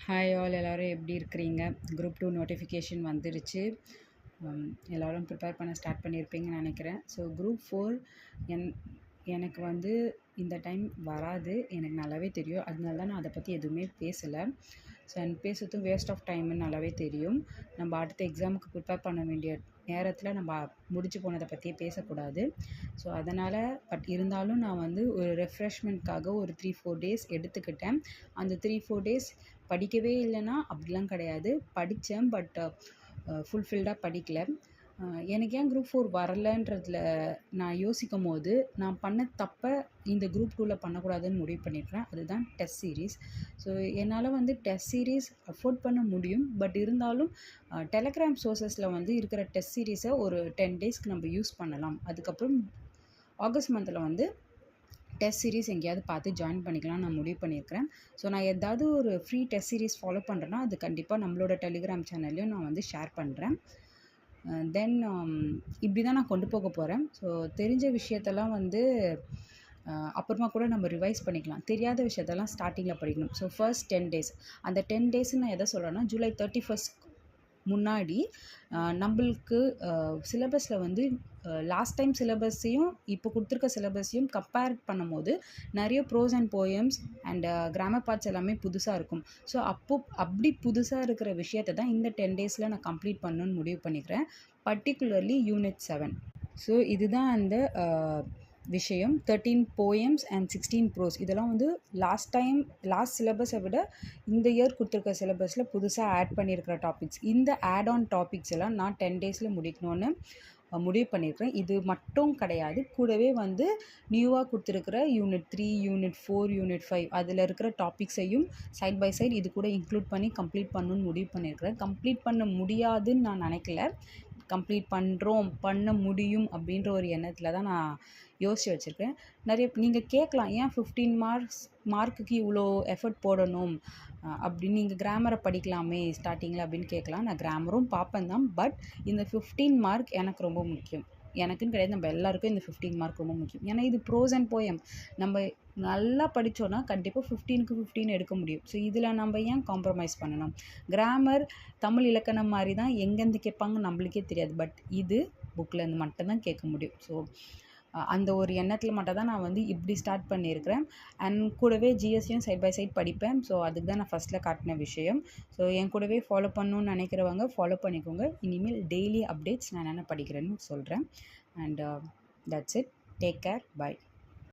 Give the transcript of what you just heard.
Hi all, எல்லோரும் எப்படி இருக்கிறீங்க? குரூப் 2 நோட்டிஃபிகேஷன் வந்துடுச்சு. எல்லோரும் ப்ரிப்பேர் பண்ண ஸ்டார்ட் பண்ணியிருப்பீங்கன்னு நினைக்கிறேன். ஸோ குரூப் 4 என் எனக்கு வந்து இந்த டைம் வராது, எனக்கு நல்லாவே தெரியும். அதனால தான் நான் அதை பற்றி எதுவுமே பேசலை. ஸோ எனக்கு பேசுறதும் வேஸ்ட் ஆஃப் டைம்னு நல்லாவே தெரியும். நம்ம அடுத்த எக்ஸாமுக்கு ப்ரிப்பேர் பண்ண வேண்டிய நேரத்தில் நம்ம முடிச்சு போனதை பற்றியே பேசக்கூடாது. ஸோ அதனால் இருந்தாலும் நான் வந்து ஒரு ரெஃப்ரெஷ்மெண்ட்காக ஒரு 3-4 டேஸ் எடுத்துக்கிட்டேன். அந்த 3-4 டேஸ் படிக்கவே இல்லைன்னா அப்படிலாம் கிடையாது, படித்தேன். பட் ஃபுல்ஃபில்டாக படிக்கல. எனக்கு ஏன் குரூப் 4 வரலன்றதில் நான் யோசிக்கும் போது நான் பண்ண தப்பை இந்த குரூப் 2வில் பண்ணக்கூடாதுன்னு முடிவு பண்ணியிருக்கேன். அதுதான் டெஸ்ட் சீரீஸ். ஸோ என்னால் வந்து டெஸ்ட் சீரீஸ் அஃபோர்ட் பண்ண முடியும். பட் இருந்தாலும் டெலகிராம் சோர்ஸஸில் வந்து இருக்கிற டெஸ்ட் சீரீஸை ஒரு 10 டேஸ்க்கு நம்ம யூஸ் பண்ணலாம். அதுக்கப்புறம் ஆகஸ்ட் மந்தில் வந்து டெஸ்ட் சீரீஸ் எங்கேயாவது பார்த்து ஜாயின் பண்ணிக்கலாம் நான் முடிவு பண்ணியிருக்கிறேன். ஸோ நான் ஏதாவது ஒரு ஃப்ரீ டெஸ்ட் சீரீஸ் ஃபாலோ பண்ணுறேன்னா அது கண்டிப்பாக நம்மளோட டெலிகிராம் சேனல்லையும் நான் வந்து ஷேர் பண்ணுறேன். தென் இப்படி தான் நான் கொண்டு போக போகிறேன். ஸோ தெரிஞ்ச விஷயத்தெல்லாம் வந்து அப்புறமா கூட நம்ம ரிவைஸ் பண்ணிக்கலாம். தெரியாத விஷயத்தெல்லாம் ஸ்டார்டிங்கில் படிக்கணும். ஸோ ஃபர்ஸ்ட் 10 டேஸ், அந்த 10 டேஸ்ன்னு நான் எதை சொல்கிறேன்னா, ஜூலை 31 முன்னாடி நம்மளுக்கு சிலபஸில் வந்து லாஸ்ட் டைம் சிலபஸையும் இப்போ கொடுத்துருக்க சிலபஸையும் கம்பேர் பண்ணும்போது நிறைய prose and poems and grammar parts எல்லாமே புதுசாக இருக்கும். ஸோ அப்படி புதுசாக இருக்கிற விஷயத்தை தான் இந்த 10 டேஸில் நான் கம்ப்ளீட் பண்ணணுன்னு முடிவு பண்ணிக்கிறேன். Particularly unit 7. ஸோ இதுதான் அந்த விஷயம். 13 போயம்ஸ் அண்ட் 16 ப்ரோஸ். இதெல்லாம் வந்து லாஸ்ட் சிலபஸை விட இந்த இயர் கொடுத்துருக்க சிலபஸில் புதுசாக ஆட் பண்ணியிருக்கிற டாபிக்ஸ். இந்த ஆட் ஆன் டாபிக்ஸ் எல்லாம் நான் 10 டேஸில் முடிக்கணும்னு முடிவு பண்ணியிருக்கிறேன். இது மட்டும் கிடையாது, கூடவே வந்து நியூவாக கொடுத்துருக்கிற யூனிட் 3, யூனிட் 4, யூனிட் 5 அதில் இருக்கிற டாபிக்ஸையும் சைட் பை சைட் இது கூட இன்க்ளூட் பண்ணி கம்ப்ளீட் பண்ணணும்னு முடிவு பண்ணியிருக்கிறேன். கம்ப்ளீட் பண்ண முடியாதுன்னு நான் நினைக்கல, கம்ப்ளீட் பண்ண முடியும் அப்படின்ற ஒரு எண்ணத்தில் தான் நான் யோசித்து வச்சுருக்கேன். நீங்கள் கேட்கலாம், ஏன் 15 மார்க்குக்கு இவ்வளோ எஃபர்ட் போடணும் அப்படின்னு, நீங்கள் கிராமரை படிக்கலாமே ஸ்டார்டிங்கில் அப்படின்னு கேட்கலாம். நான் கிராமரும் பார்ப்பேன் தான், பட் இந்த 15 மார்க் எனக்கு ரொம்ப முக்கியம். எனக்குன்னு கிடையாது, நம்ம எல்லாருக்கும் இந்த 15 மார்க் ரொம்ப முக்கியம். ஏன்னா இது ப்ரோஸ் அண்ட் போயம். நம்ம நல்லா படித்தோன்னா கண்டிப்பாக 15க்கு 15 எடுக்க முடியும். ஸோ இதில் நம்ம ஏன் காம்ப்ரமைஸ் பண்ணணும்? கிராமர் தமிழ் இலக்கணம் மாதிரி தான், எங்கேருந்து கேட்பாங்க நம்மளுக்கே தெரியாது. பட் இது புக்கிலேருந்து மட்டும்தான் கேட்க முடியும். ஸோ அந்த ஒரு எண்ணத்தில் மட்டும் தான் நான் வந்து இப்படி ஸ்டார்ட் பண்ணியிருக்கிறேன். அண்ட் கூடவே ஜிஎஸ்டியும் சைட் பை சைட் படிப்பேன். ஸோ அதுக்கு தான் நான் ஃபஸ்ட்டில் காட்டின விஷயம். ஸோ என் கூடவே ஃபாலோ பண்ணணுன்னு நினைக்கிறவங்க ஃபாலோ பண்ணிக்கோங்க. இனிமேல் டெய்லி அப்டேட்ஸ் நான் என்னென்ன படிக்கிறேன்னு சொல்கிறேன். And that's it. Take care. By.